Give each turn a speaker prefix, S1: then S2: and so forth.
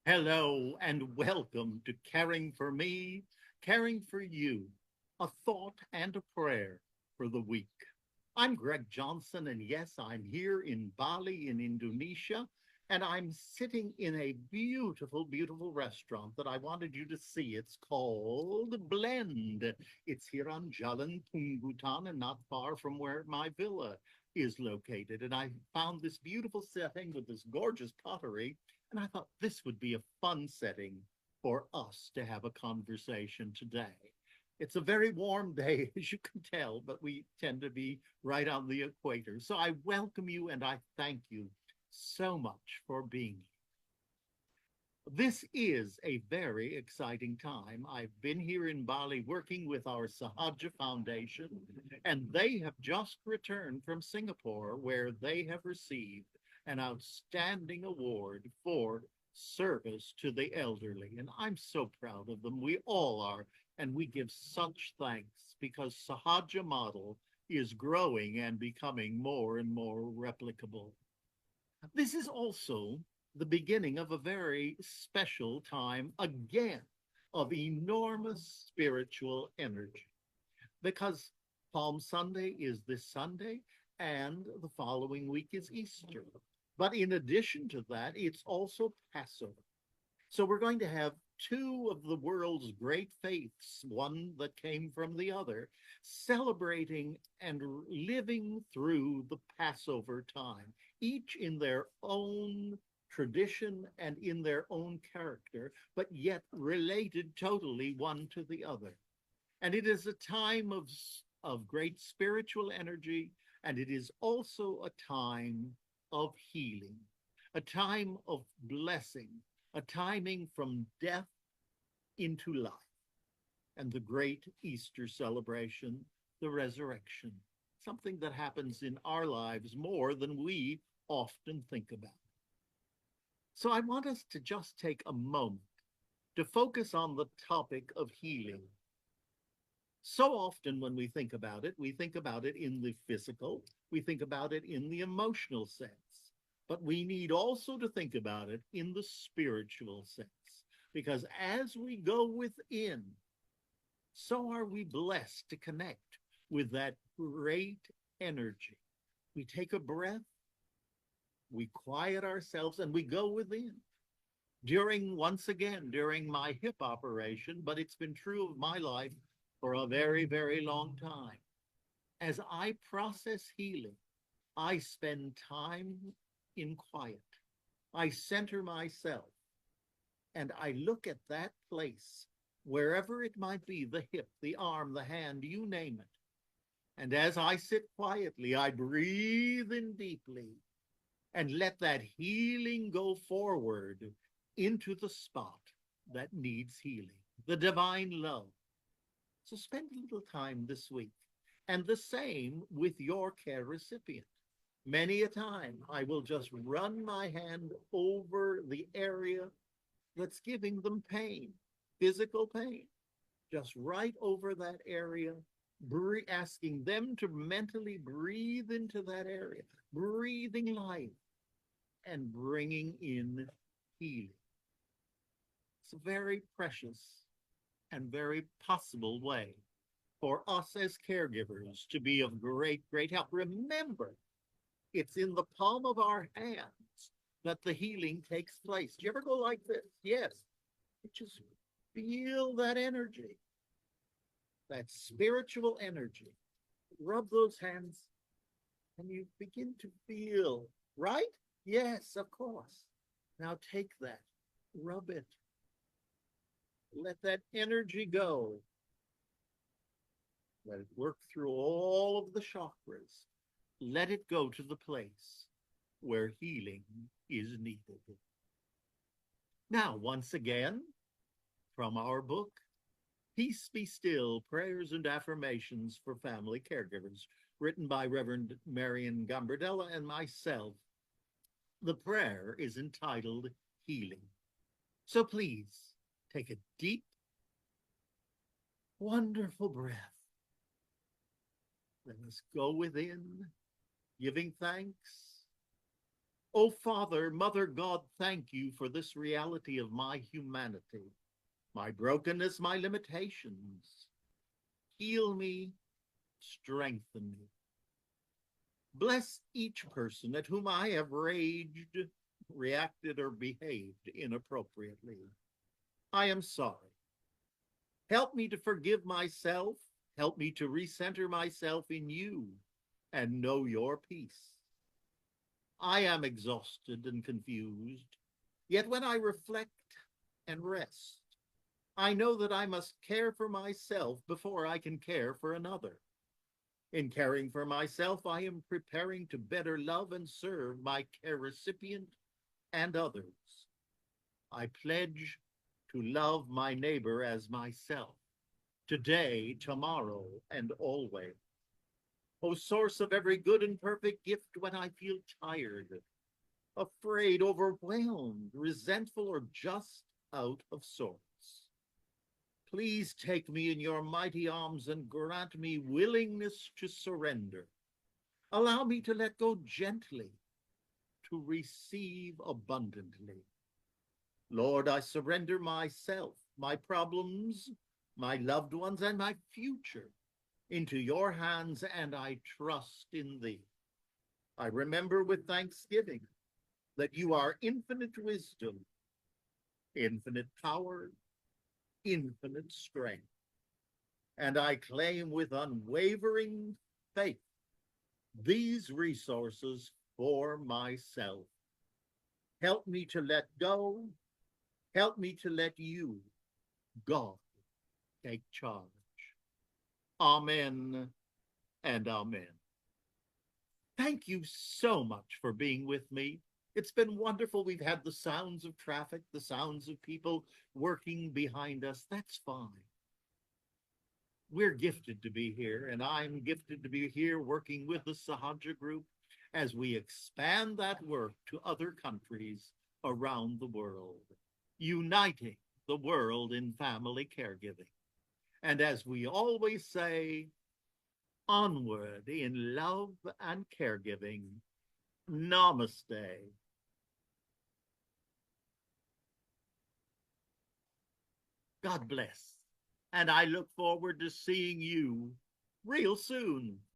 S1: Hello and welcome to Caring for Me, Caring for You, a thought and a prayer for the week. I'm Greg Johnson, and yes, I'm here in Bali, in Indonesia, and I'm sitting in a beautiful, beautiful restaurant that I wanted you to see. It's called Blend. It's here on Jalan Punggutan and not far from where my villa is located. And I found this beautiful setting with this gorgeous pottery, and I thought this would be a fun setting for us to have a conversation today. It's a very warm day, as you can tell, but we tend to be right on the equator. So I welcome you and I thank you so much for being here. This is a very exciting time. I've been here in Bali working with our Sahaja Foundation, and they have just returned from Singapore, where they have received an outstanding award for service to the elderly. And I'm so proud of them. We all are. And we give such thanks because Sahaja model is growing and becoming more and more replicable. This is also the beginning of a very special time again of enormous spiritual energy because Palm Sunday is this Sunday and the following week is Easter. But in addition to that, it's also Passover. So we're going to have two of the world's great faiths, one that came from the other, celebrating and living through the Passover time, each in their own tradition and in their own character, but yet related totally one to the other. And it is a time of great spiritual energy, and it is also a time of healing, a time of blessing, a timing from death into life, and the great Easter celebration, the resurrection, something that happens in our lives more than we often think about. So I want us to just take a moment to focus on the topic of healing. So often when we think about it in the physical, we think about it in the emotional sense, but we need also to think about it in the spiritual sense. Because as we go within, so are we blessed to connect with that great energy. We take a breath, we quiet ourselves, and we go within. Once again, during my hip operation, but it's been true of my life for a very, very long time. As I process healing, I spend time in quiet. I center myself and I look at that place, wherever it might be, the hip, the arm, the hand, you name it. And as I sit quietly, I breathe in deeply and let that healing go forward into the spot that needs healing, the divine love. So spend a little time this week. And the same with your care recipient. Many a time, I will just run my hand over the area that's giving them pain, physical pain, just right over that area, asking them to mentally breathe into that area, breathing life and bringing in healing. It's a very precious and very possible way for us as caregivers to be of great, great help. Remember, it's in the palm of our hands that the healing takes place. Do you ever go like this? Yes. You just feel that energy, that spiritual energy. Rub those hands and you begin to feel, right? Yes, of course. Now take that, rub it, let that energy go. Let it work through all of the chakras. Let it go to the place where healing is needed. Now, once again, from our book, Peace Be Still, Prayers and Affirmations for Family Caregivers, written by Reverend Marian Gambardella and myself. The prayer is entitled Healing. So please take a deep, wonderful breath. Let us go within, giving thanks, Oh, Father, Mother God, thank you for this reality of my humanity, my brokenness, my limitations. Heal me, strengthen me. Bless each person at whom I have raged, reacted, or behaved inappropriately. I am sorry. Help me to forgive myself. Help me to recenter myself in you and know your peace. I am exhausted and confused, yet when I reflect and rest, I know that I must care for myself before I can care for another. In caring for myself, I am preparing to better love and serve my care recipient and others. I pledge to love my neighbor as myself, today, tomorrow, and always. O source of every good and perfect gift, when I feel tired, afraid, overwhelmed, resentful, or just out of sorts, please take me in your mighty arms and grant me willingness to surrender. Allow me to let go gently, to receive abundantly. Lord, I surrender myself, my problems, my loved ones, and my future into your hands, and I trust in thee. I remember with thanksgiving that you are infinite wisdom, infinite power, infinite strength, and I claim with unwavering faith these resources for myself. Help me to let go. Help me to let you, God, take charge. Amen and amen. Thank you so much for being with me. It's been wonderful. We've had the sounds of traffic, the sounds of people working behind us. That's fine. We're gifted to be here, and I'm gifted to be here working with the Sahaja Group as we expand that work to other countries around the world, uniting the world in family caregiving. And as we always say, onward in love and caregiving. Namaste. God bless. And I look forward to seeing you real soon.